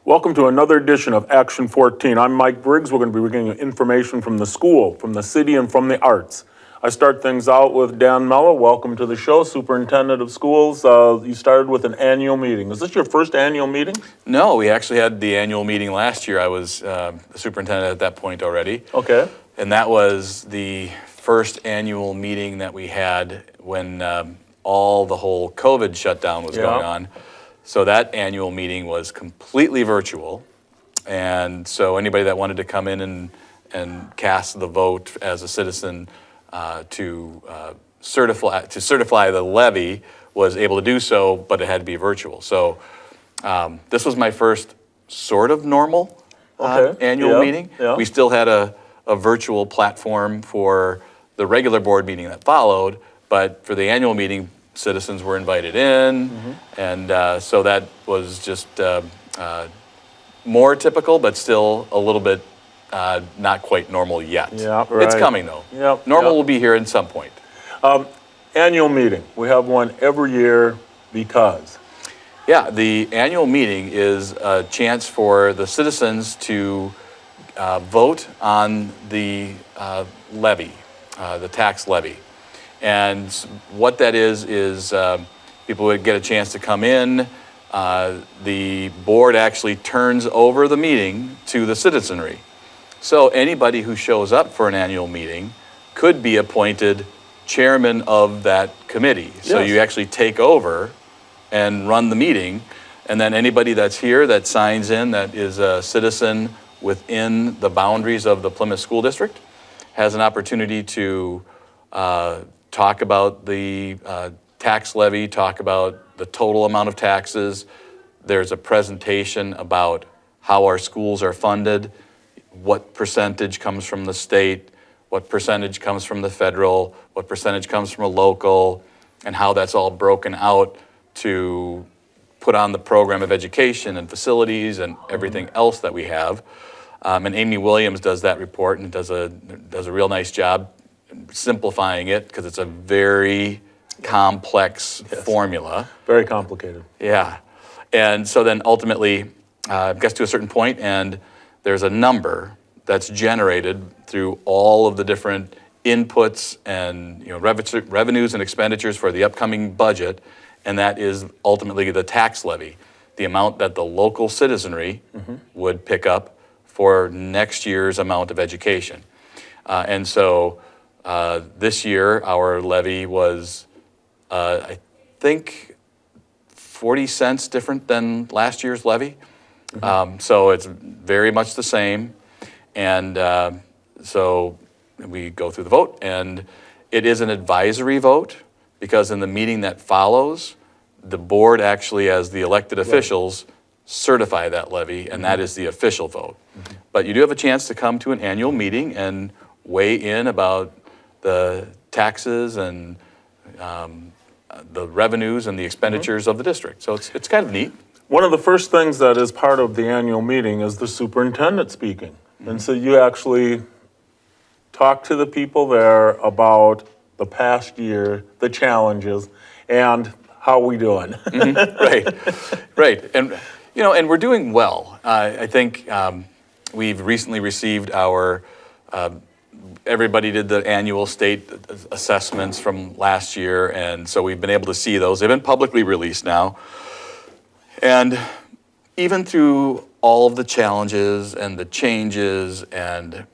Welcome to another edition of Action 14. I'm Mike Briggs. We're going to be getting information from the school, from the city, and from the arts. I start things out with Dan Mello. Welcome to the show, Superintendent of Schools. You started with an annual meeting. Is this your first annual meeting? No, we actually had the annual meeting last year. I was the superintendent at that point already. Okay. And that was the first annual meeting that we had when the whole COVID shutdown was going on. So that annual meeting was completely virtual. And so anybody that wanted to come in and cast the vote as a citizen to certify the levy was able to do so, but it had to be virtual. So this was my first sort of normal annual meeting. Yeah. We still had a virtual platform for the regular board meeting that followed, but for the annual meeting, citizens were invited in, and so that was just more typical, but still a little bit not quite normal yet. Yeah, right. It's coming though. Yep, normal will be here at some point. Annual meeting. We have one every year because? Yeah, the annual meeting is a chance for the citizens to vote on the levy, the tax levy. And what that is people would get a chance to come in. The board actually turns over the meeting to the citizenry. So anybody who shows up for an annual meeting could be appointed chairman of that committee. Yes. So you actually take over and run the meeting. And then anybody that's here that signs in that is a citizen within the boundaries of the Plymouth School District has an opportunity to talk about the tax levy, talk about the total amount of taxes. There's a presentation about how our schools are funded, what percentage comes from the state, what percentage comes from the federal, what percentage comes from a local, and how that's all broken out to put on the program of education and facilities and everything else that we have. And Amy Williams does that report and does a real nice job simplifying it because it's a very complex formula. Very complicated. Yeah. And so then ultimately it gets to a certain point and there's a number that's generated through all of the different inputs and revenues and expenditures for the upcoming budget, and that is ultimately the tax levy, the amount that the local citizenry would pick up for next year's amount of education. And so this year, our levy was, I think, 40 cents different than last year's levy. So it's very much the same. And so we go through the vote, and it is an advisory vote because in the meeting that follows, the board actually, as the elected officials, certify that levy, and that is the official vote. But you do have a chance to come to an annual meeting and weigh in about the taxes and the revenues and the expenditures of the district. So it's kind of neat. One of the first things that is part of the annual meeting is the superintendent speaking. And so you actually talk to the people there about the past year, the challenges, and how we doing. Right. And and we're doing well. I think we've recently received our everybody did the annual state assessments from last year, and so we've been able to see those. They've been publicly released now. And even through all of the challenges and the changes and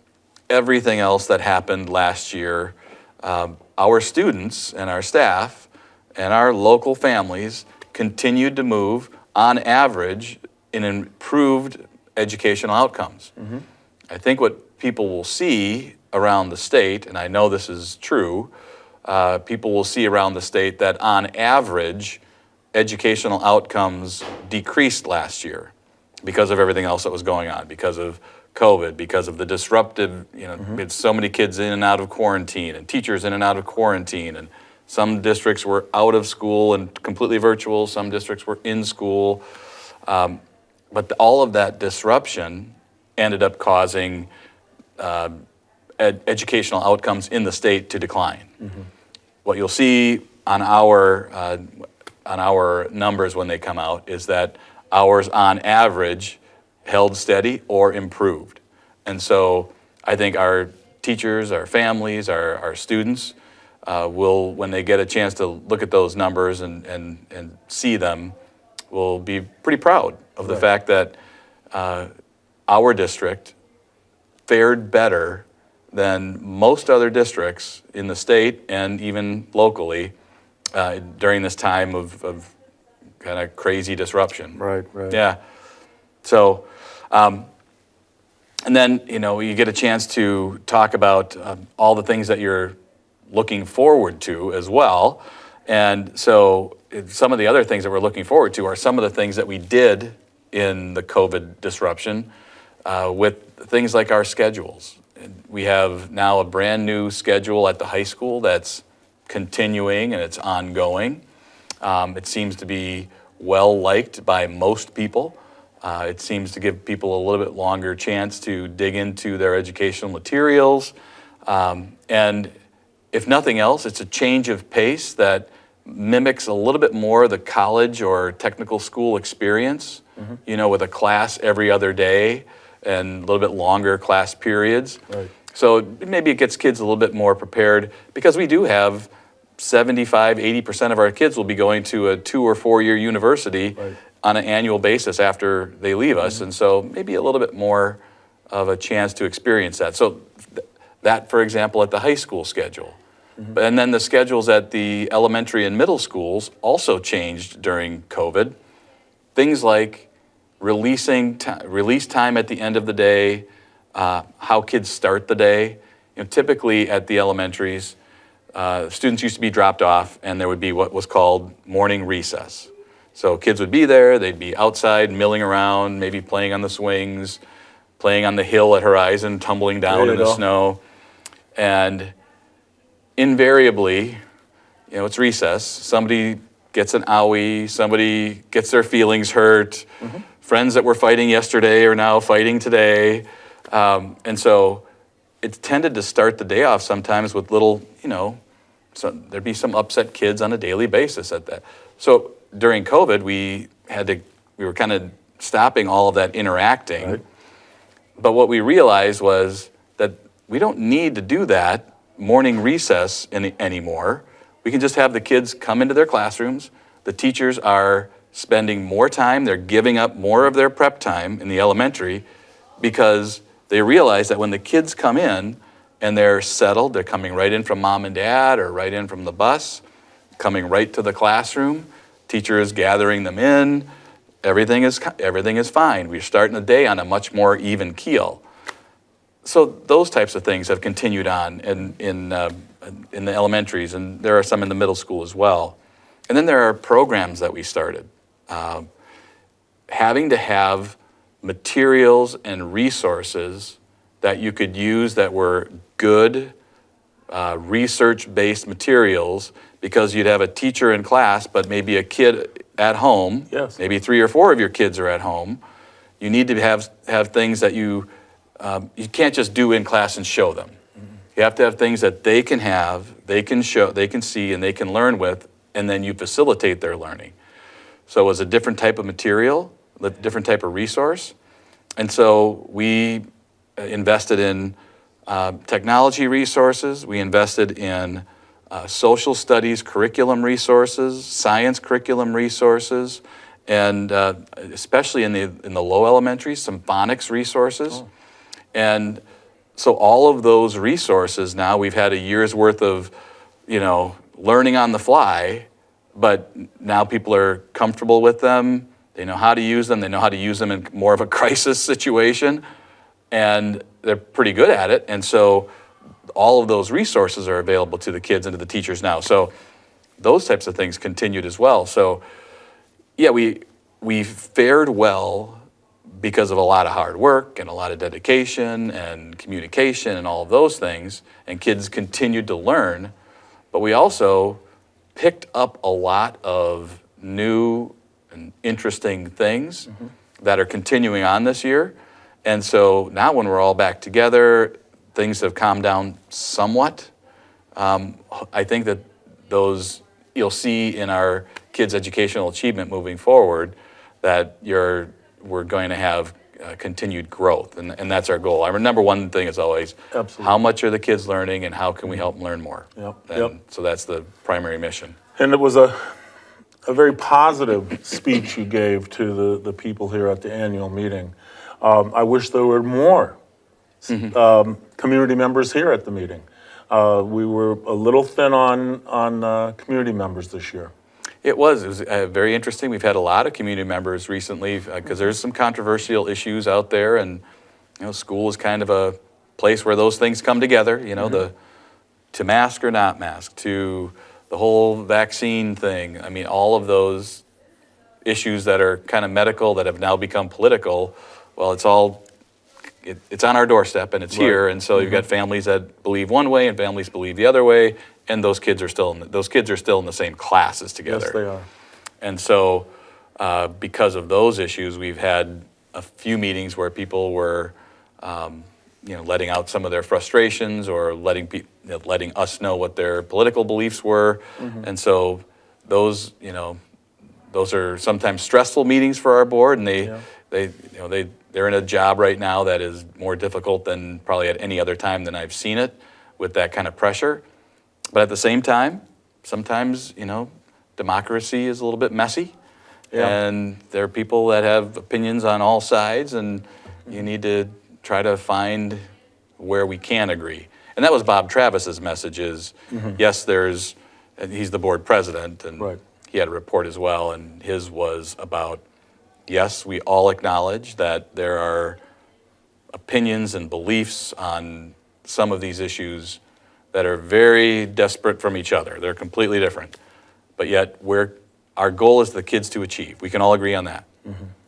everything else that happened last year, our students and our staff and our local families continued to move, on average, in improved educational outcomes. I think what people will see around the state, and I know this is true, people will see around the state that on average, educational outcomes decreased last year because of everything else that was going on, because of COVID, because of the disruptive, we had so many kids in and out of quarantine and teachers in and out of quarantine, and some districts were out of school and completely virtual, some districts were in school. But all of that disruption ended up causing educational outcomes in the state to decline. What you'll see on our numbers when they come out is that ours on average held steady or improved. And so I think our teachers, our families, our students will, when they get a chance to look at those numbers and see them, will be pretty proud of the fact that our district fared better than most other districts in the state and even locally during this time of kind of crazy disruption. Right. Yeah. So, and then, you get a chance to talk about all the things that you're looking forward to as well. And so some of the other things that we're looking forward to are some of the things that we did in the COVID disruption with things like our schedules. We have now a brand new schedule at the high school that's continuing and it's ongoing. It seems to be well liked by most people. It seems to give people a little bit longer chance to dig into their educational materials. And if nothing else, it's a change of pace that mimics a little bit more the college or technical school experience, with a class every other day and a little bit longer class periods. Right. So maybe it gets kids a little bit more prepared because we do have 75, 80% of our kids will be going to a 2 or 4 year university on an annual basis after they leave us. And so maybe a little bit more of a chance to experience that. So that, for example, at the high school schedule. And then the schedules at the elementary and middle schools also changed during COVID. Things like release time at the end of the day, how kids start the day. Typically at the elementaries, students used to be dropped off and there would be what was called morning recess. So kids would be there, they'd be outside milling around, maybe playing on the swings, playing on the hill at Horizon, tumbling down in the snow. And invariably, it's recess. Somebody gets an owie, somebody gets their feelings hurt. Friends that were fighting yesterday are now fighting today. And so it tended to start the day off sometimes with little, so there'd be some upset kids on a daily basis at that. So during COVID, we were kind of stopping all of that interacting. Right. But what we realized was that we don't need to do that morning recess anymore. We can just have the kids come into their classrooms. The teachers are spending more time. They're giving up more of their prep time in the elementary because they realize that when the kids come in and they're settled, they're coming right in from mom and dad or right in from the bus, coming right to the classroom. Teacher is gathering them in. Everything is fine. We're starting the day on a much more even keel. So those types of things have continued on in the elementaries, and there are some in the middle school as well. And then there are programs that we started. Having to have materials and resources that you could use that were good research-based materials, because you'd have a teacher in class, but maybe a kid at home. Yes. Maybe 3 or 4 of your kids are at home. You need to have things that you can't just do in class and show them. You have to have things that they can have, they can show, they can see, and they can learn with, and then you facilitate their learning. So it was a different type of material, a different type of resource. And so we invested in technology resources. We invested in social studies curriculum resources, science curriculum resources, and especially in the low elementaries, some phonics resources. And so all of those resources now, we've had a year's worth of, learning on the fly, but now people are comfortable with them. They know how to use them. They know how to use them in more of a crisis situation, and they're pretty good at it. And so all of those resources are available to the kids and to the teachers now. So those types of things continued as well. So yeah, we fared well because of a lot of hard work and a lot of dedication and communication and all of those things, and kids continued to learn. But we also picked up a lot of new and interesting things that are continuing on this year. And so now when we're all back together, things have calmed down somewhat. I think that those you'll see in our kids' educational achievement moving forward, that we're going to have continued growth, and that's our goal. Our number one thing is always, Absolutely. how much are the kids learning, and how can we help them learn more? Yep, And yep. so that's the primary mission. And it was a very positive speech you gave to the people here at the annual meeting. I wish there were more community members here at the meeting. We were a little thin on community members this year. It was very interesting. We've had a lot of community members recently because there's some controversial issues out there, and school is kind of a place where those things come together. To mask or not mask, to the whole vaccine thing. I mean, all of those issues that are kind of medical that have now become political. Well, it's on our doorstep, and it's here. And so you've got families that believe one way and families believe the other way, and those kids are still in the same classes together. Yes, they are. And so because of those issues, we've had a few meetings where people were letting out some of their frustrations or letting us know what their political beliefs were. And so those are sometimes stressful meetings for our board, and they're in a job right now that is more difficult than probably at any other time than I've seen it, with that kind of pressure. But at the same time, sometimes, democracy is a little bit messy. Yeah. And there are people that have opinions on all sides, and you need to try to find where we can agree. And that was Bob Travis's message is, yes, and he's the board president, and Right. he had a report as well, and his was about, yes, we all acknowledge that there are opinions and beliefs on some of these issues that are very disparate from each other. They're completely different. But yet, our goal is the kids to achieve. We can all agree on that.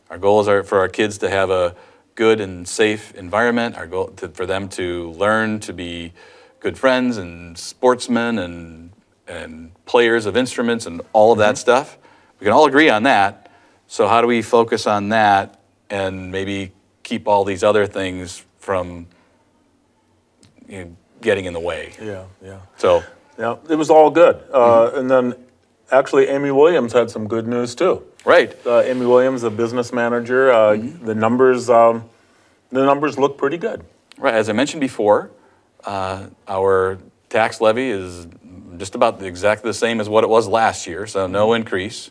Our goal is for our kids to have a good and safe environment. Our goal for them to learn to be good friends and sportsmen and players of instruments and all of that stuff. We can all agree on that. So how do we focus on that and maybe keep all these other things from getting in the way? Yeah. So Yeah, it was all good. And then actually Amy Williams had some good news too. right. Amy Williams, the business manager, the numbers look pretty good. Right, as I mentioned before, our tax levy is just about exactly the same as what it was last year, so no increase.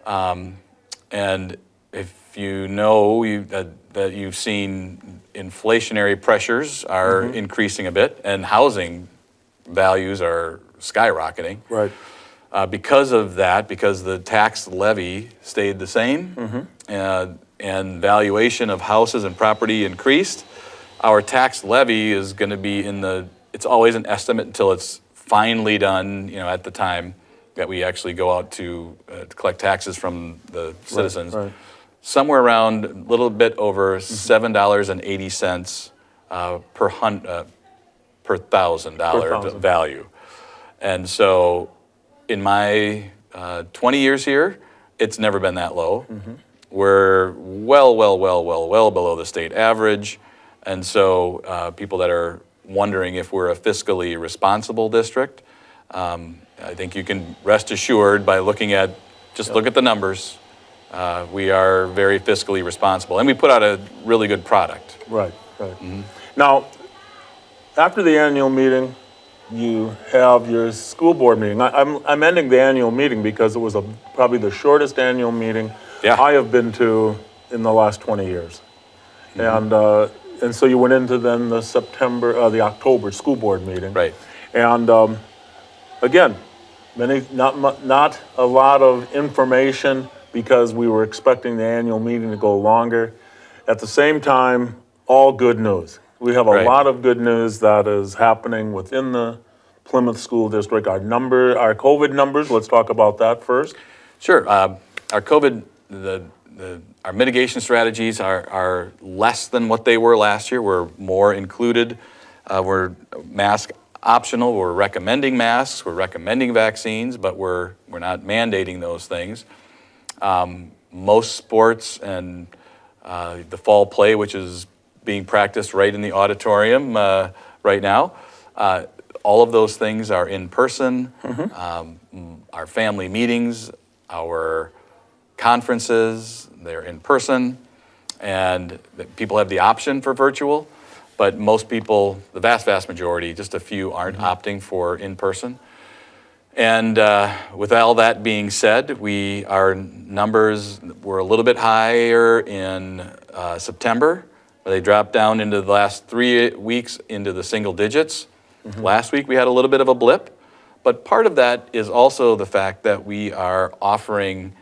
And if you know that you've seen inflationary pressures are increasing a bit, and housing values are skyrocketing. Right. Because of that, because the tax levy stayed the same, and valuation of houses and property increased, our tax levy is going to be it's always an estimate until it's finally done, at the time that we actually go out to collect taxes from the citizens. Right. Somewhere around a little bit over $7.80 per $1,000 value. And so in my 20 years here, it's never been that low. We're well below the state average. And so people that are wondering if we're a fiscally responsible district, I think you can rest assured by looking at, look at the numbers. We are very fiscally responsible, and we put out a really good product. Right. Now, after the annual meeting, you have your school board meeting. I'm ending the annual meeting because it was probably the shortest annual meeting I have been to in the last 20 years. And so you went into then the October school board meeting. Right. And again, not a lot of information because we were expecting the annual meeting to go longer. At the same time, all good news. We have a lot of good news that is happening within the Plymouth School District. Our COVID numbers, let's talk about that first. Sure. Our COVID, our mitigation strategies are less than what they were last year. We're more included. We're mask optional. We're recommending masks. We're recommending vaccines, but we're not mandating those things. Most sports and the fall play, which is being practiced right in the auditorium right now, all of those things are in person. Our family meetings, our conferences, they're in person. and people have the option for virtual, but most people, the vast majority, just a few aren't opting for in-person. And with all that being said, our numbers were a little bit higher in September. They dropped down into the last 3 weeks into the single digits. Last week we had a little bit of a blip, but part of that is also the fact that we are offering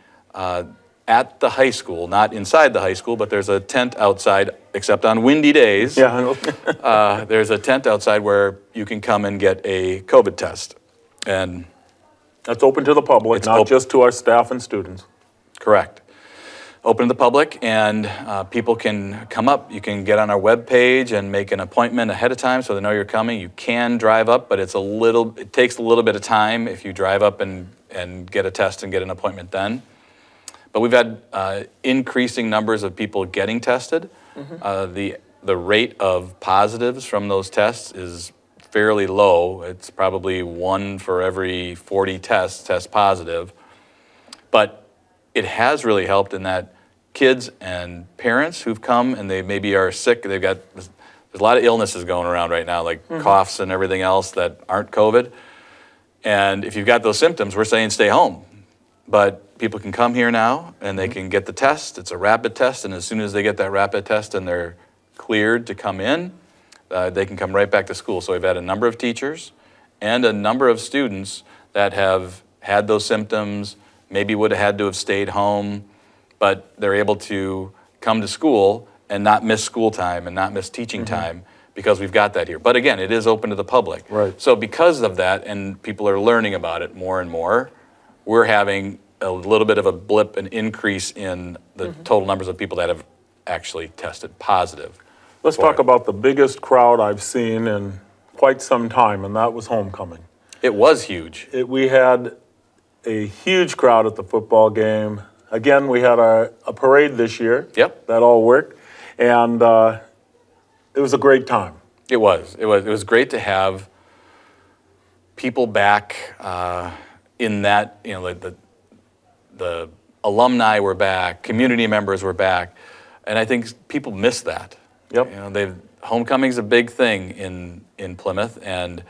at the high school, not inside the high school, but there's a tent outside, except on windy days. Yeah, I know. There's a tent outside where you can come and get a COVID test. And That's open to the public, It's not op- just to our staff and students. correct. Open to the public, and people can come up. You can get on our webpage and make an appointment ahead of time so they know you're coming. You can drive up, but it takes a little bit of time if you drive up and get a test and get an appointment then. But we've had increasing numbers of people getting tested. The rate of positives from those tests is fairly low. It's probably 1 for every 40 tests test positive. But it has really helped in that kids and parents who've come and they maybe are sick, there's a lot of illnesses going around right now, like coughs and everything else that aren't COVID. And if you've got those symptoms, we're saying stay home. But people can come here now and they can get the test. It's a rapid test, and as soon as they get that rapid test and they're cleared to come in, they can come right back to school. So we've had a number of teachers and a number of students that have had those symptoms, maybe would have had to have stayed home, but they're able to come to school and not miss school time and not miss teaching time because we've got that here. But again, it is open to the public. Right. So because of that, and people are learning about it more and more, we're having a little bit of a blip, an increase in the total numbers of people that have actually tested positive. Let's for talk it. about the biggest crowd I've seen in quite some time, and that was homecoming. It was huge. We had a huge crowd at the football game. Again, we had a parade this year. Yep. That all worked, and it was a great time. It was great to have people back in that, the alumni were back, community members were back, and I think people miss that. Yep. Homecoming's a big thing in Plymouth, and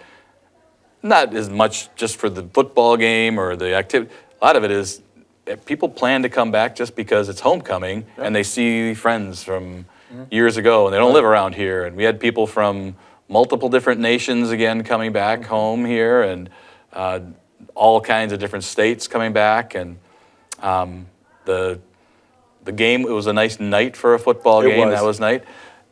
not as much just for the football game or the activity. A lot of it is people plan to come back just because it's homecoming and they see friends from years ago and they don't live around here. And we had people from multiple different nations again coming back home here, and all kinds of different states coming back. And the game, it was a nice night for a football game. That was night.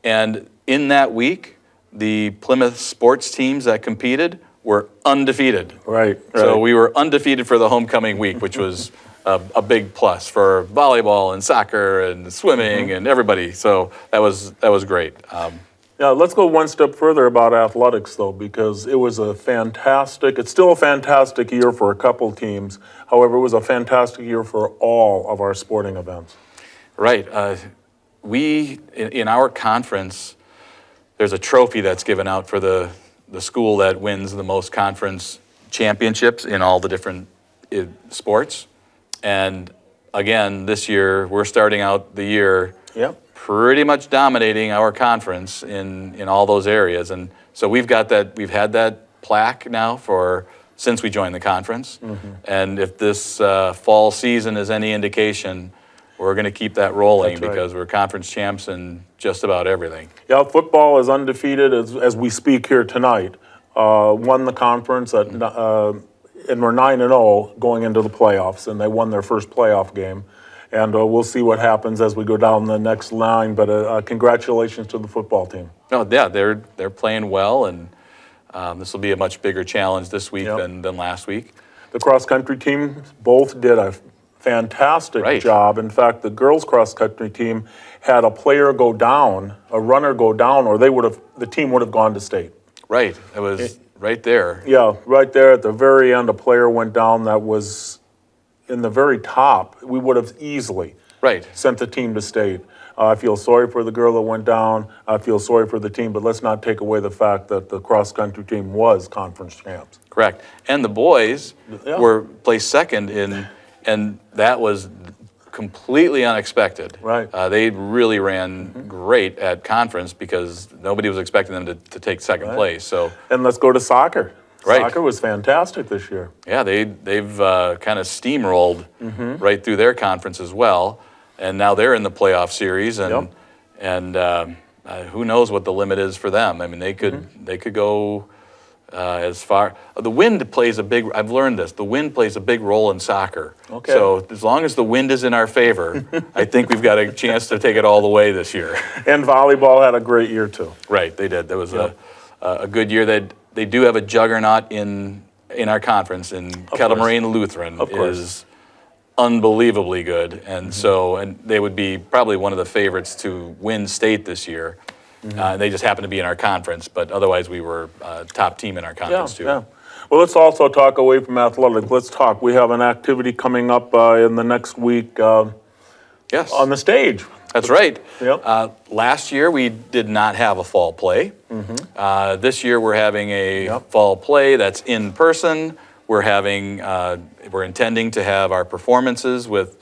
And in that week, the Plymouth sports teams that competed were undefeated. Right. So we were undefeated for the homecoming week, which was a big plus for volleyball and soccer and swimming and everybody. So that was great. Yeah, let's go one step further about athletics, though, because it was it's still a fantastic year for a couple teams. However, it was a fantastic year for all of our sporting events. Right. In our conference, there's a trophy that's given out for the school that wins the most conference championships in all the different sports. And again, this year, we're starting out the year pretty much dominating our conference in all those areas. And so we've had that plaque now since we joined the conference. And if this fall season is any indication, we're going to keep that rolling. That's right. Because we're conference champs in just about everything. Yeah, football is undefeated as we speak here tonight. Won the conference and we're 9-0 going into the playoffs, and they won their first playoff game. And we'll see what happens as we go down the next line. But congratulations to the football team. Oh yeah, they're playing well, and this will be a much bigger challenge this week than last week. The cross-country team both did a fantastic job. In fact, the girls' cross-country team had a runner go down, or the team would have gone to state. Right, it was right there. Yeah, right there at the very end, a player went down that was in the very top. We would have easily sent the team to state. I feel sorry for the girl that went down. I feel sorry for the team, but let's not take away the fact that the cross-country team was conference champs. Correct, and the boys were placed second in, and that was completely unexpected. Right. They really ran great at conference because nobody was expecting them to take second place. So, And let's go to soccer. Right. Soccer was fantastic this year. yeah, they've kind of steamrolled right through their conference as well, and now they're in the playoff series, and who knows what the limit is for them? I mean, they could go as far. The wind plays a big. I've learned this. The wind plays a big role in soccer. Okay. So as long as the wind is in our favor, I think we've got a chance to take it all the way this year. And volleyball had a great year too. Right, they did. There was a good year. They do have a juggernaut in our conference, and Kettle Moraine Lutheran is unbelievably good, and and they would be probably one of the favorites to win state this year. They just happened to be in our conference, but otherwise we were top team in our conference too. Yeah. Well, let's also talk away from athletics. Let's talk. We have an activity coming up in the next week Yes, on the stage. that's right. Yep. Last year we did not have a fall play. This year we're having a fall play that's in person. We're intending to have our performances with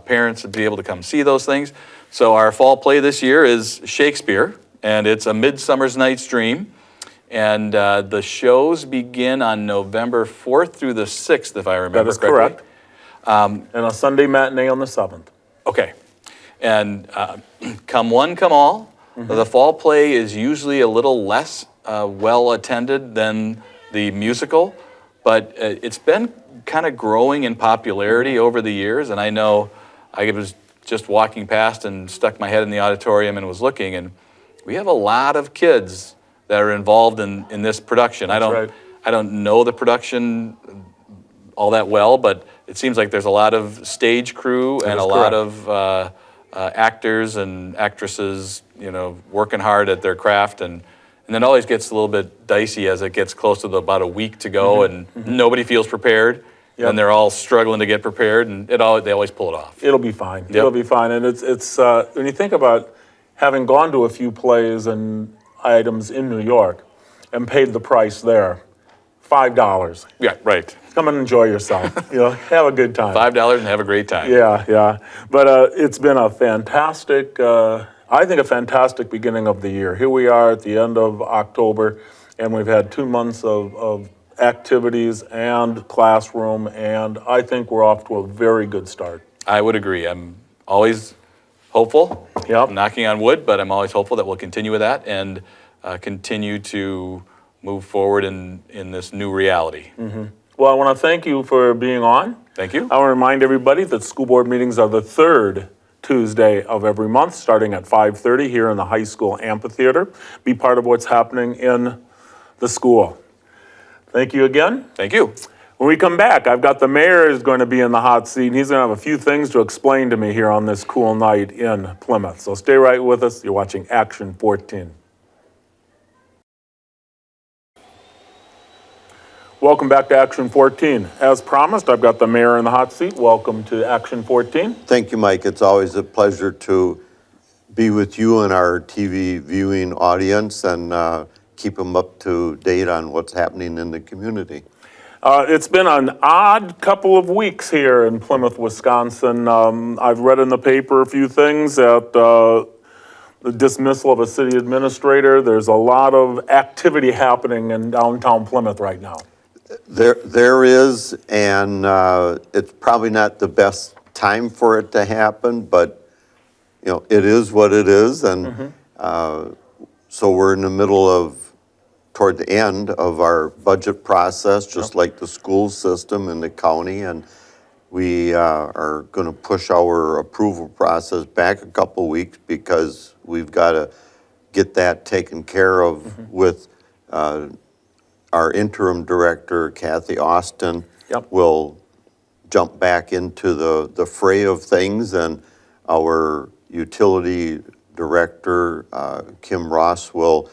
parents to be able to come see those things. So our fall play this year is Shakespeare, and it's A Midsummer's Night's Dream. And the shows begin on November 4th through the 6th, if I remember That is correctly. correct. And a Sunday matinee on the 7th. Okay. And come one, come all. The fall play is usually a little less well attended than the musical, but it's been kind of growing in popularity over the years. And I know I was just walking past and stuck my head in the auditorium and was looking, and we have a lot of kids that are involved in this production. That's right. I don't know the production all that well, but it seems like there's a lot of stage crew and a lot of actors and actresses, working hard at their craft, and then it always gets a little bit dicey as it gets close to about a week to go, and nobody feels prepared, and they're all struggling to get prepared, and they always pull it off. It'll be fine. It'll be fine. And it's when you think about having gone to a few plays and items in New York and paid the price there, $5. Yeah, right. Come and enjoy yourself. Have a good time. $5 and have a great time. Yeah. But it's been a fantastic, I think a fantastic beginning of the year. Here we are at the end of October, and we've had 2 months of activities and classroom, and I think we're off to a very good start. I would agree. I'm always hopeful. Yep. I'm knocking on wood, but I'm always hopeful that we'll continue with that and continue to move forward in this new reality. Well, I want to thank you for being on. Thank you. I want to remind everybody that school board meetings are the third Tuesday of every month, starting at 5:30 here in the high school amphitheater. Be part of what's happening in the school. Thank you again. Thank you. When we come back, I've got the mayor is going to be in the hot seat, and he's going to have a few things to explain to me here on this cool night in Plymouth. So stay right with us. You're watching Action 14. Welcome back to Action 14. As promised, I've got the mayor in the hot seat. Welcome to Action 14. Thank you, Mike. It's always a pleasure to be with you and our TV viewing audience and keep them up to date on what's happening in the community. It's been an odd couple of weeks here in Plymouth, Wisconsin. I've read in the paper a few things that the dismissal of a city administrator. There's a lot of activity happening in downtown Plymouth right now. There is, and it's probably not the best time for it to happen, but it is what it is, and so we're in the middle of, toward the end of our budget process, just like the school system and the county, and we are going to push our approval process back a couple weeks because we've got to get that taken care of with our interim director, Kathy Austin, will jump back into the fray of things, and our utility director, Kim Ross, will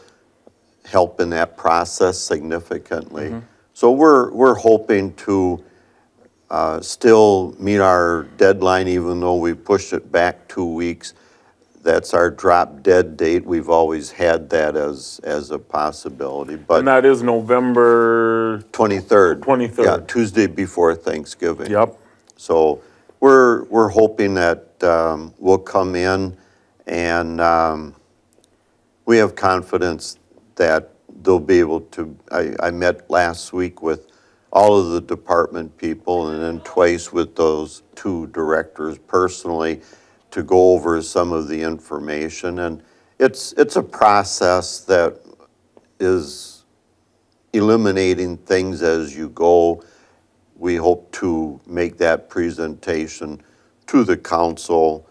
help in that process significantly. So we're hoping to still meet our deadline, even though we pushed it back 2 weeks. That's our drop dead date. We've always had that as a possibility. But And that is November 23rd. 23rd. Yeah, Tuesday before Thanksgiving. Yep. So we're hoping that we'll come in and we have confidence that they'll be able to, I met last week with all of the department people and then twice with those two directors personally to go over some of the information. And it's a process that is eliminating things as you go. We hope to make that presentation to the council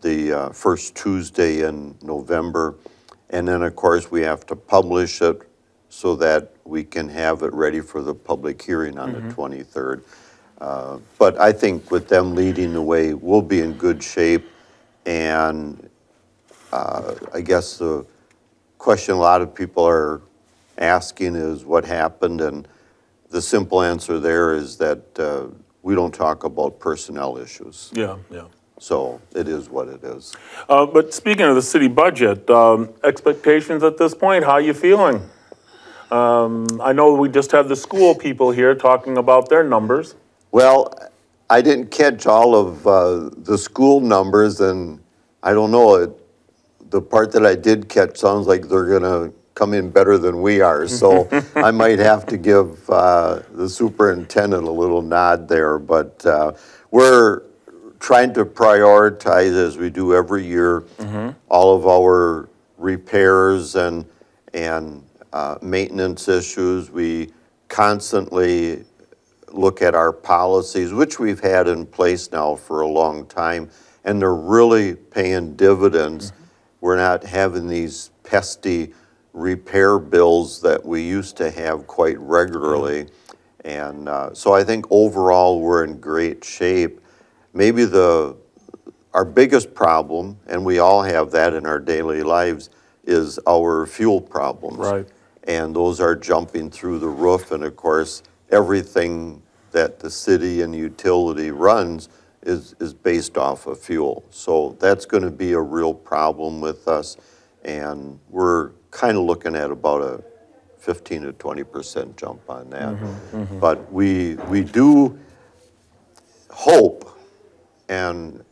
the first Tuesday in November. And then, of course, we have to publish it so that we can have it ready for the public hearing on the 23rd. But I think with them leading the way, we'll be in good shape. And I guess the question a lot of people are asking is what happened, and the simple answer there is that we don't talk about personnel issues. Yeah, yeah. So it is what it is. But speaking of the city budget, expectations at this point, how you feeling? I know we just had the school people here talking about their numbers. Well, I didn't catch all of the school numbers, and I don't know, the part that I did catch sounds like they're gonna come in better than we are. So I might have to give the superintendent a little nod there, but we're trying to prioritize, as we do every year, all of our repairs and maintenance issues. We constantly look at our policies, which we've had in place now for a long time, and they're really paying dividends. We're not having these pesky repair bills that we used to have quite regularly. And so I think overall we're in great shape. Maybe our biggest problem, and we all have that in our daily lives, is our fuel problems. Right. And those are jumping through the roof, and of course, everything that the city and utility runs is based off of fuel. So that's gonna be a real problem with us, and we're kind of looking at about a 15 to 20% jump on that. But we do hope, and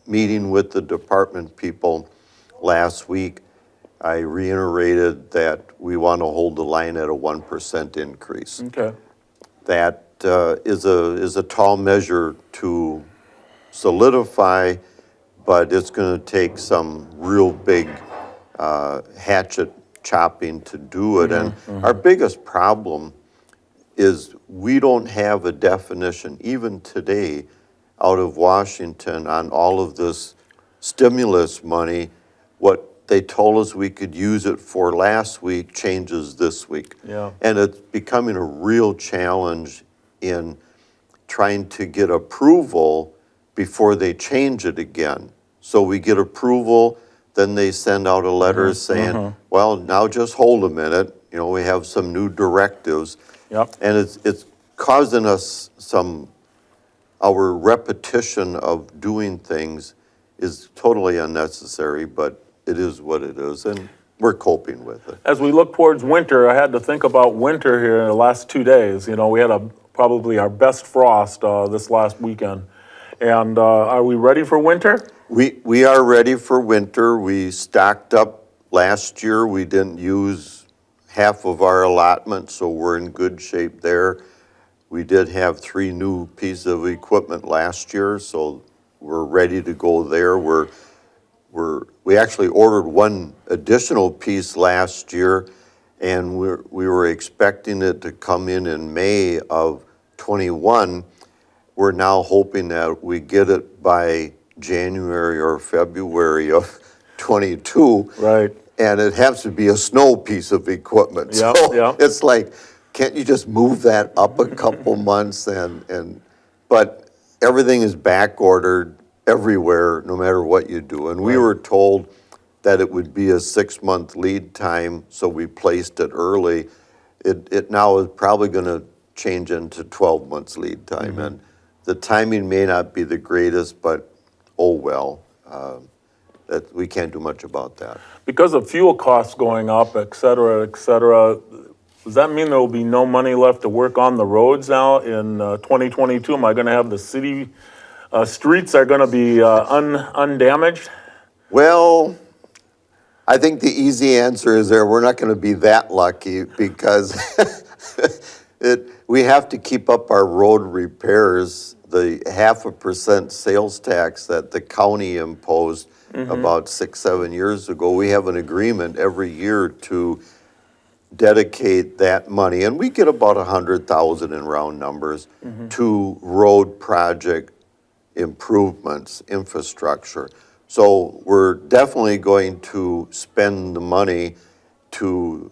meeting with the department people last week, I reiterated that we want to hold the line at a 1% increase. Okay. That is a tall measure to solidify, but it's going to take some real big hatchet chopping to do it. And our biggest problem is we don't have a definition, even today, out of Washington on all of this stimulus money. What they told us we could use it for last week changes this week. Yeah. And it's becoming a real challenge in trying to get approval before they change it again. So we get approval, then they send out a letter saying, well, now just hold a minute, you know, we have some new directives. Yep. And it's causing us our repetition of doing things is totally unnecessary, but it is what it is, and we're coping with it. As we look towards winter, I had to think about winter here in the last 2 days. You know, we had probably our best frost this last weekend. And are we ready for winter? We are ready for winter. We stocked up last year. We didn't use half of our allotment, so we're in good shape there. We did have 3 new pieces of equipment last year, so we're ready to go there. We actually ordered 1 additional piece last year, and we were expecting it to come in May of 21. We're now hoping that we get it by January or February of 22. Right. And it has to be a snow piece of equipment. Yep, So yep. it's like, can't you just move that up a couple months? But everything is back ordered everywhere, no matter what you do. And we were told that it would be a 6-month lead time, so we placed it early. It now is probably gonna change into 12 months lead time. And the timing may not be the greatest, but oh well. That we can't do much about that. Because of fuel costs going up, et cetera, does that mean there will be no money left to work on the roads now in 2022? Am I going to have the city streets are gonna be undamaged? Well, I think the easy answer is we're not going to be that lucky because we have to keep up our road repairs. The 0.5% sales tax that the county imposed about 6, 7 years ago, we have an agreement every year to dedicate that money, and we get about 100,000 in round numbers to road project improvements, infrastructure. So we're definitely going to spend the money to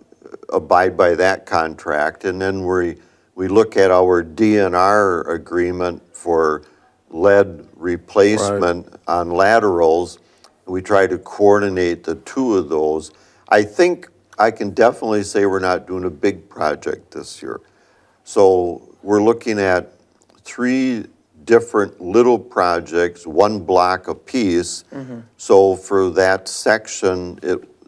abide by that contract. And then we look at our DNR agreement for lead replacement on laterals. We try to coordinate the two of those. I think I can definitely say we're not doing a big project this year. So we're looking at 3 different little projects, 1 block apiece. So for that section,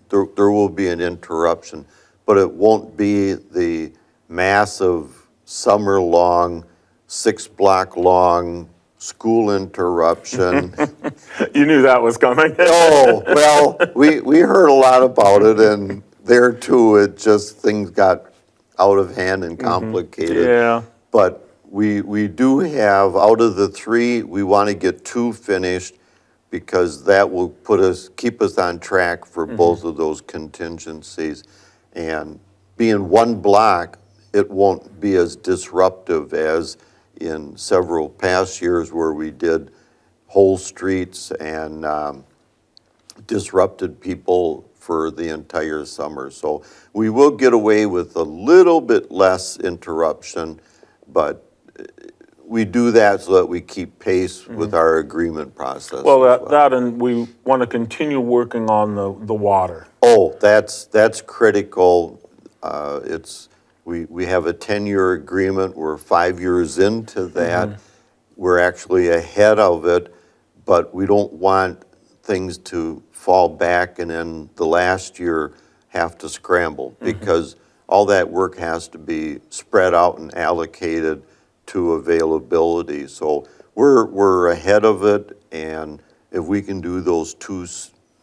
there will be an interruption, but it won't be the massive summer-long, 6-block-long school interruption. You knew that was coming. Oh, well, we heard a lot about it, and there too, things got out of hand and complicated. Yeah. But we do have, out of the 3, we want to get 2 finished because that will keep us on track for both of those contingencies. And being 1 block, it won't be as disruptive as in several past years where we did whole streets and disrupted people for the entire summer. So we will get away with a little bit less interruption, but we do that so that we keep pace with our agreement process. Well, that and we want to continue working on the water. Oh, that's critical. We have a 10-year agreement. We're 5 years into that. We're actually ahead of it, but we don't want things to fall back and then the last year have to scramble because all that work has to be spread out and allocated to availability. So we're ahead of it, and if we can do those 2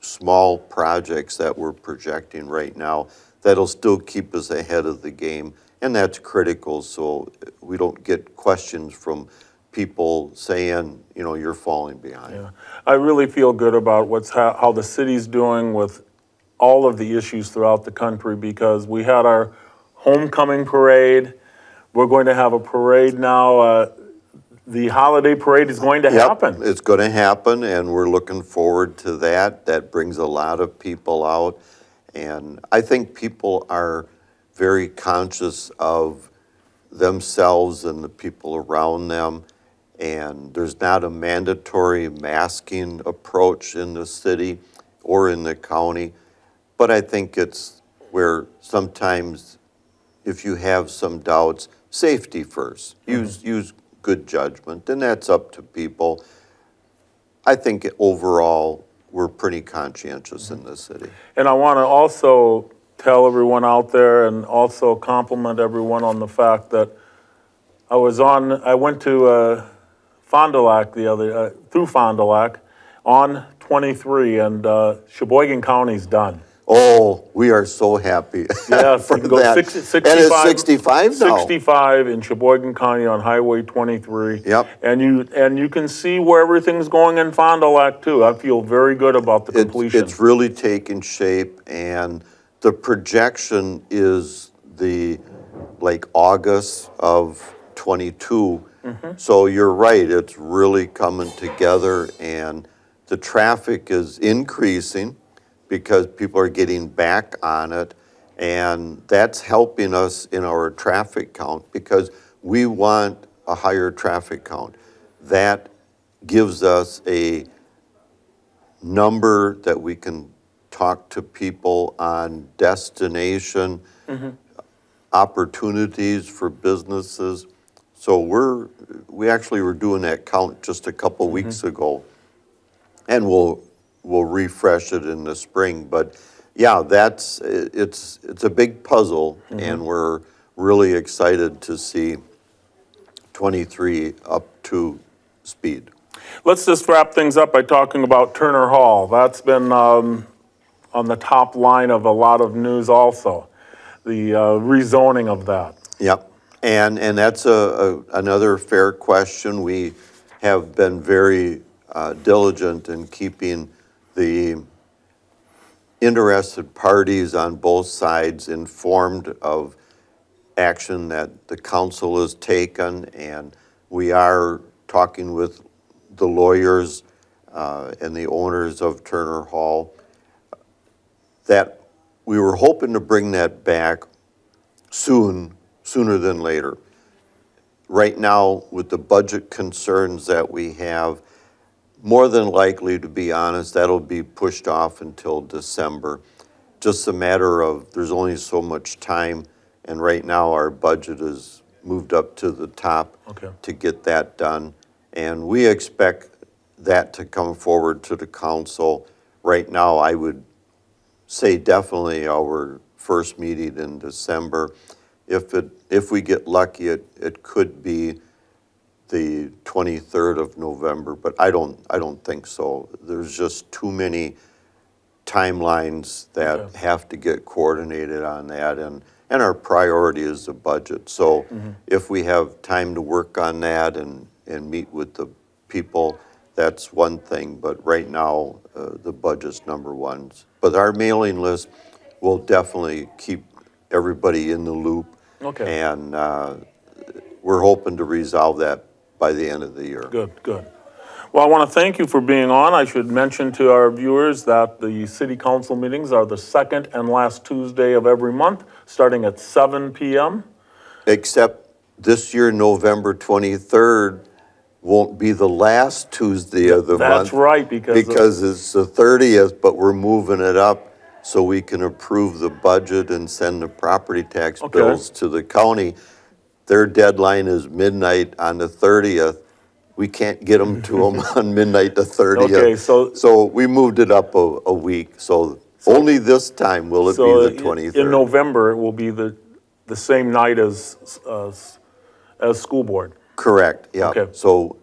small projects that we're projecting right now, that'll still keep us ahead of the game, and that's critical so we don't get questions from people saying, you're falling behind. Yeah. I really feel good about how the city's doing with all of the issues throughout the country because we had our homecoming parade. We're going to have a parade now. The holiday parade is going to happen. Yep, it's going to happen, and we're looking forward to that. That brings a lot of people out, and I think people are very conscious of themselves and the people around them, and there's not a mandatory masking approach in the city or in the county, but I think it's where sometimes if you have some doubts, safety first. Use good judgment, and that's up to people. I think overall, we're pretty conscientious in this city. And I want to also tell everyone out there and also compliment everyone on the fact that I went to Fond du Lac through Fond du Lac on 23, and Sheboygan County's done. Oh, we are so happy Yes, for you can go that. 65, and it's 65 now. 65 in Sheboygan County on Highway 23. Yep. And you can see where everything's going in Fond du Lac too. I feel very good about the completion. It's really taken shape, and the projection is August of 22. So you're right, it's really coming together, and the traffic is increasing because people are getting back on it, and that's helping us in our traffic count because we want a higher traffic count. That gives us a number that we can talk to people on destination, opportunities for businesses. So we actually were doing that count just a couple weeks ago, and we'll refresh it in the spring. But yeah, it's a big puzzle, and we're really excited to see 23 up to speed. Let's just wrap things up by talking about Turner Hall. That's been on the top line of a lot of news also, the rezoning of that. Yep, and that's another fair question. We have been very diligent in keeping the interested parties on both sides informed of action that the council has taken, and we are talking with the lawyers and the owners of Turner Hall, that we were hoping to bring that back sooner than later. Right now, with the budget concerns that we have, more than likely, to be honest, that'll be pushed off until December. Just a matter of, there's only so much time, and right now our budget is moved up to the top to get that done. And we expect that to come forward to the council. Right now, I would say definitely our first meeting in December. If we get lucky, it could be the 23rd of November, but I don't think so. There's just too many timelines that have to get coordinated on that, and our priority is the budget. So if we have time to work on that and meet with the people, that's one thing, but right now, the budget's number one. But our mailing list will definitely keep everybody in the loop. And we're hoping to resolve that by the end of the year. Good. Well, I want to thank you for being on. I should mention to our viewers that the city council meetings are the second and last Tuesday of every month, starting at 7 p.m. Except this year, November 23rd won't be the last Tuesday of the month. That's right, because it's the 30th, but we're moving it up so we can approve the budget and send the property tax bills to the county. Their deadline is midnight on the 30th. We can't get them to them on midnight the 30th. Okay, so we moved it up a week. So only this time will it be the 23rd. In November, it will be the same night as school board. Correct, yeah. Okay. So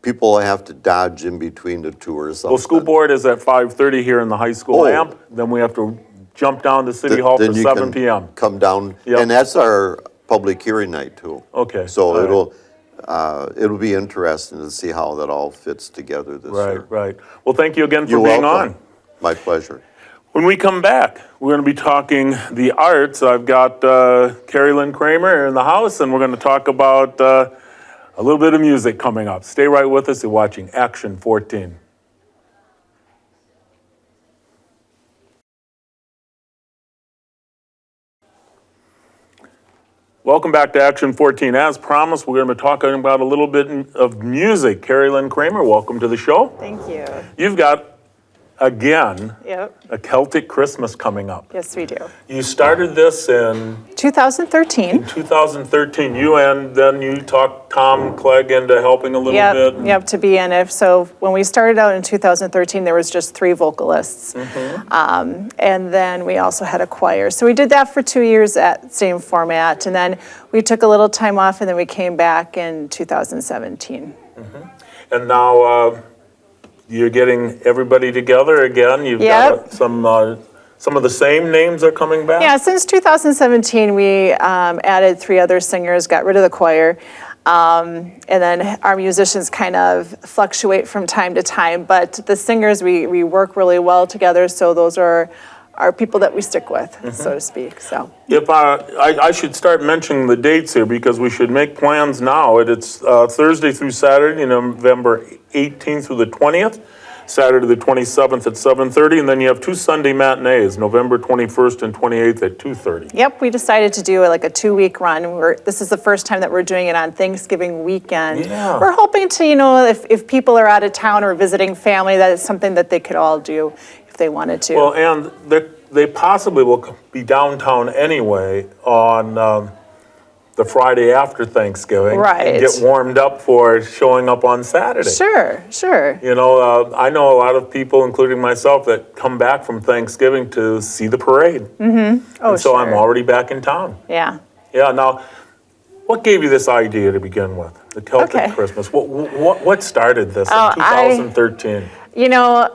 people have to dodge in between the two or something. Well, school board is at 5:30 here in the high school amp. Then we have to jump down to City Hall for 7 p.m. Come down, Yep. and that's our public hearing night too. Okay. So all right. it'll be interesting to see how that all fits together this year. Right. Well, thank you again for You're being welcome. on. My pleasure. When we come back, we're going to be talking the arts. I've got Carrie Lynn Kramer in the house, and we're going to talk about a little bit of music coming up. Stay right with us. You're watching Action 14. Welcome back to Action 14. As promised, we're going to be talking about a little bit of music. Carrie Lynn Kramer, welcome to the show. Thank you. You've got, again, Yep. a Celtic Christmas coming up. Yes, we do. You started this in 2013. 2013. You talked Tom Clegg into helping a little bit. Yep, to be in it. So when we started out in 2013, there was just 3 vocalists. And then we also had a choir. So we did that for 2 years at same format. And then we took a little time off, and then we came back in 2017. And now you're getting everybody together again. You've got some of the same names are coming back? Yeah, since 2017, we added 3 other singers, got rid of the choir. And then our musicians kind of fluctuate from time to time, but the singers, we work really well together, so those are people that we stick with, so to speak. So If I should start mentioning the dates here, because we should make plans now. It's Thursday through Saturday, November 18th through the 20th, Saturday the 27th at 7:30, and then you have 2 Sunday matinees, November 21st and 28th at 2:30. Yep, we decided to do like a 2-week run. This is the first time that we're doing it on Thanksgiving weekend. Yeah. We're hoping to, if people are out of town or visiting family, that is something that they could all do if they wanted to. Well, and they possibly will be downtown anyway on the Friday after Thanksgiving. Right. And get warmed up for showing up on Saturday. Sure. I know a lot of people, including myself, that come back from Thanksgiving to see the parade. Oh, And so I'm sure. already back in town. Yeah. Yeah, now, what gave you this idea to begin with? The Celtic Okay. Christmas. What started this in Oh, 2013? You know,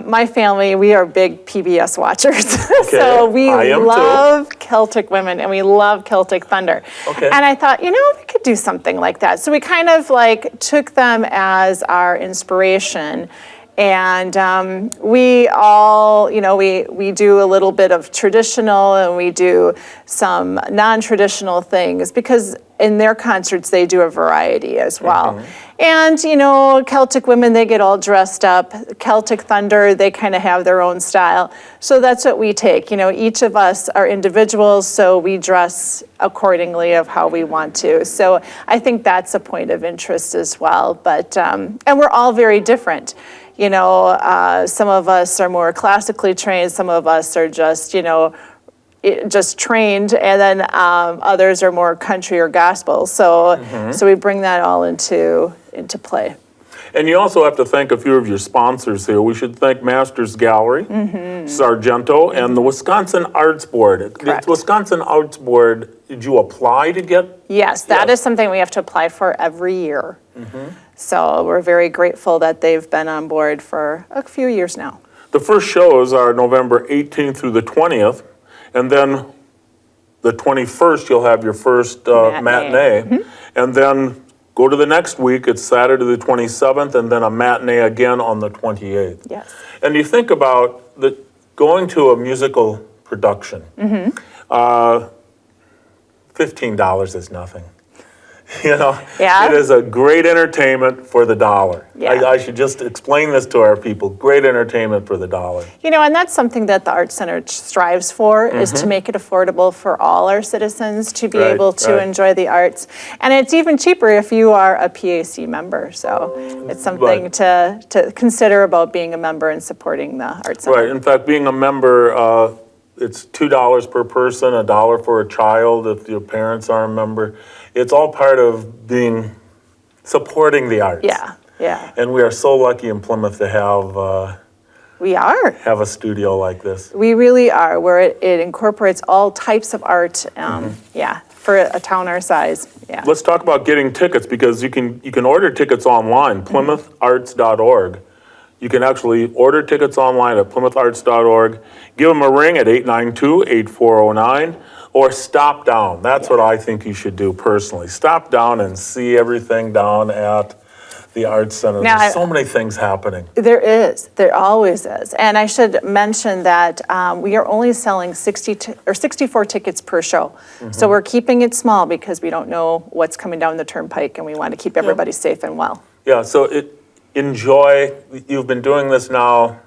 my family, we are big PBS watchers. So we I am too. love Celtic women and we love Celtic thunder. Okay. And I thought, you know, we could do something like that. So we kind of like took them as our inspiration. And we all, you know, we do a little bit of traditional and we do some non-traditional things because in their concerts they do a variety as well. And, you know, Celtic women, they get all dressed up. Celtic thunder, they kind of have their own style. So that's what we take. You know, each of us are individuals, so we dress accordingly of how we want to. So I think that's a point of interest as well. But, and we're all very different. You know, some of us are more classically trained, some of us are just, you know, just trained, and then others are more country or gospel. So, so we bring that all into play. And you also have to thank a few of your sponsors here. We should thank Masters Gallery, Sargento, and the Wisconsin Arts Board. Correct. The Wisconsin Arts Board, did you apply to get? Yes, that Yes. is something we have to apply for every year. So we're very grateful that they've been on board for a few years now. The first shows are November 18th through the 20th, and then the 21st, you'll have your first matinee. And then go to the next week, it's Saturday the 27th, and then a matinee again on the 28th. Yes. And you think about going to a musical production, $15 is nothing. You know, Yeah. it is a great entertainment for the dollar. Yeah. I should just explain this to our people. Great entertainment for the dollar. You know, and that's something that the Arts Center strives for, is to make it affordable for all our citizens to be Right, able to right. enjoy the arts. And it's even cheaper if you are a PAC member. So it's something Right. to consider about being a member and supporting the Arts Center. Right. In fact, being a member, it's $2 per person, $1 for a child if your parents are a member. It's all part of supporting the arts. Yeah, yeah. And we are so lucky in Plymouth to We are. have a studio like this. We really are, where it incorporates all types of art. Yeah, for a town our size. Yeah. Let's talk about getting tickets, because you can order tickets online, PlymouthArts.org. You can actually order tickets online at PlymouthArts.org. Give them a ring at 892-8409, or stop down. That's what I think you should do personally. Stop down and see everything down at the Arts Center. Now, There's so many things happening. There always is. And I should mention that we are only selling 64 tickets per show. So we're keeping it small because we don't know what's coming down the turnpike and we want to keep everybody safe and well. Yeah, so enjoy. You've been doing this now,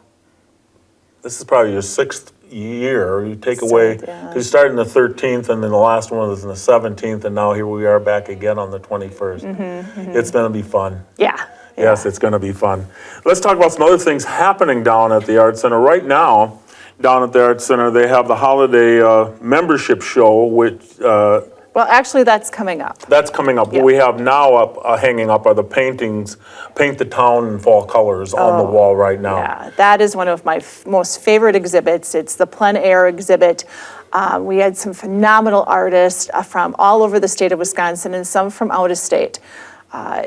this is probably your 6th year. You take away, yeah. you started on the 13th, and then the last one was on the 17th, and now here we are back again on the 21st. It's going to be fun. Yeah. Yes, it's going to be fun. Let's talk about some other things happening down at the Arts Center. Right now, down at the Arts Center, they have the holiday membership show, which Well, actually, that's coming up. that's coming up. What we have now hanging up are the paintings, Paint the Town in Fall Colors on the wall right now. Yeah, that is one of my most favorite exhibits. It's the plein air exhibit. We had some phenomenal artists from all over the state of Wisconsin and some from out of state.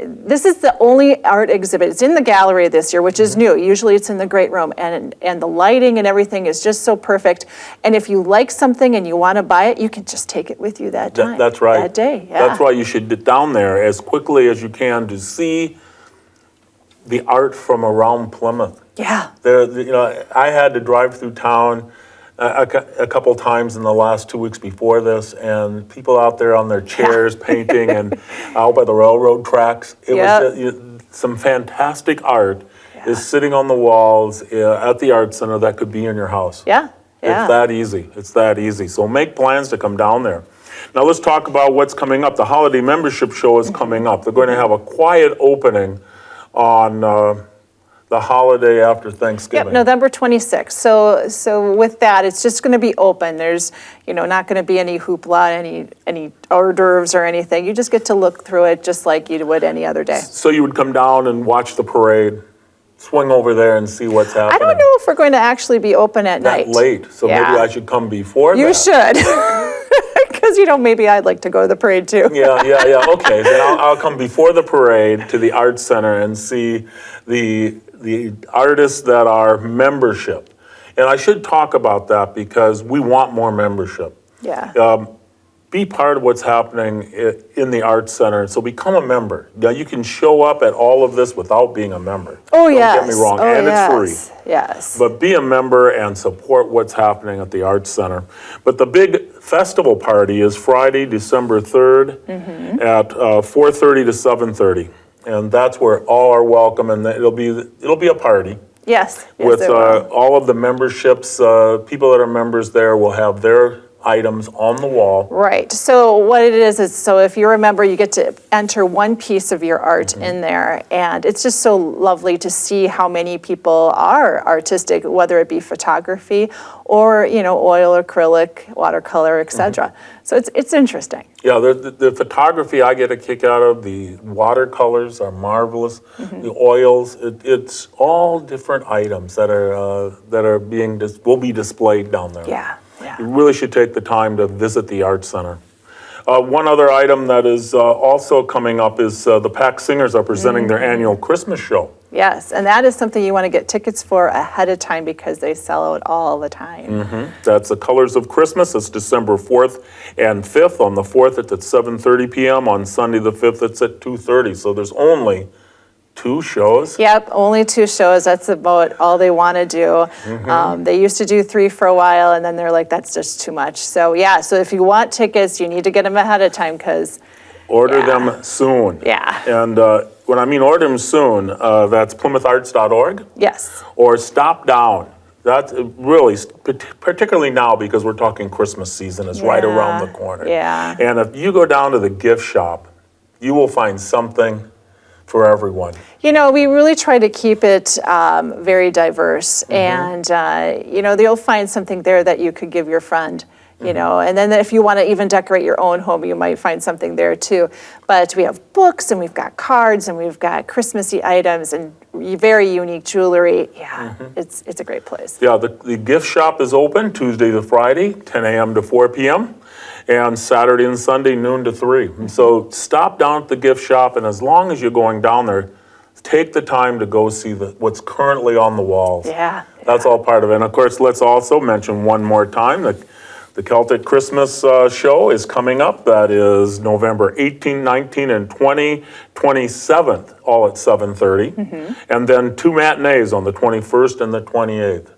This is the only art exhibit. It's in the gallery this year, which is new. Usually it's in the Great Room, and the lighting and everything is just so perfect. And if you like something and you want to buy it, you can just take it with you that time. That's right. That day, yeah. That's why you should get down there as quickly as you can to see the art from around Plymouth. Yeah. I had to drive through town a couple times in the last 2 weeks before this, and people out there on their chairs painting, and out by the railroad tracks. It was just, some fantastic art is sitting on the walls at the Arts Center that could be in your house. Yeah. Yeah. It's that easy. It's that easy. So make plans to come down there. Now let's talk about what's coming up. The holiday membership show is coming up. They're going to have a quiet opening on the hors after Thanksgiving. Yep, November 26th. So with that, it's just going to be open. There's, not going to be any hoopla, any hors d'oeuvres or anything. You just get to look through it just like you would any other day. So you would come down and watch the parade, swing over there and see what's happening. I don't know if we're going to actually be open at night. That late, so maybe Yeah. I should come before You that. should. Because because, maybe I'd like to go to the parade too. Yeah, okay. Then I'll come before the parade to the Arts Center and see the artists that are membership. And I should talk about that because we want more membership. Yeah. Be part of what's happening in the Arts Center. So become a member. Now, you can show up at all of this without being a member. Oh, Don't yes. get me wrong, Oh, and yes. it's free. Yes. But be a member and support what's happening at the Arts Center. But the big festival party is Friday, December 3rd at 4:30 to 7:30. And that's where all are welcome, and it'll be a party. Yes. Yes, With it will. all of the memberships, people that are members there will have their items on the wall. Right. So what it is so if you're a member, you get to enter one piece of your art in there, and it's just so lovely to see how many people are artistic, whether it be photography or oil, acrylic, watercolor, etc. So it's interesting. Yeah, the photography I get a kick out of. The watercolors are marvelous. The oils, it's all different items that are will be displayed down there. Yeah. You really should take the time to visit the Arts Center. One other item that is also coming up is the Pack Singers are presenting their annual Christmas show. Yes, and that is something you want to get tickets for ahead of time because they sell out all the time. That's the Colors of Christmas. It's December 4th and 5th. On the 4th, it's at 7:30 p.m. On Sunday, the 5th, it's at 2:30. So there's only 2 shows. Yep, only 2 shows. That's about all they want to do. They used to do 3 for a while, and then they're like, that's just too much. So yeah, so if you want tickets, you need to get them ahead of time because Order them soon. Yeah. And when I mean order them soon, that's PlymouthArts.org. Yes. Or stop down. That's really, particularly now because we're talking Christmas season, is right around the corner. Yeah. And if you go down to the gift shop, you will find something for everyone. We really try to keep it very diverse, and you'll find something there that you could give your friend. And then if you want to even decorate your own home, you might find something there too. But we have books, and we've got cards, and we've got Christmassy items, and very unique jewelry. Yeah, it's a great place. Yeah, the gift shop is open Tuesday to Friday, 10 a.m. to 4 p.m., and Saturday and Sunday, noon to 3. And so stop down at the gift shop, and as long as you're going down there, take the time to go see what's currently on the walls. Yeah. That's all part of it. And of course, let's also mention one more time that the Celtic Christmas show is coming up. That is November 18, 19, and 20, 27th, all at 7:30. And then 2 matinees on the 21st and the 28th.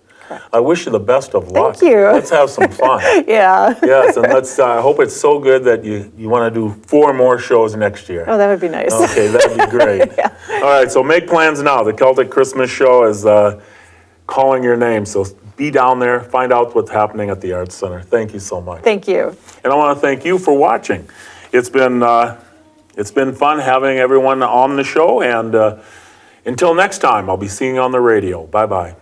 I wish you the best of luck. Thank you. Let's have some fun. Yeah. Yes, and I hope it's so good that you want to do 4 more shows next year. Oh, that would be nice. Okay, that'd be great. All right, so make plans now. The Celtic Christmas show is calling your name, so be down there, find out what's happening at the Arts Center. Thank you so much. Thank you. And I want to thank you for watching. It's been fun having everyone on the show, and until next time, I'll be seeing you on the radio. Bye-bye.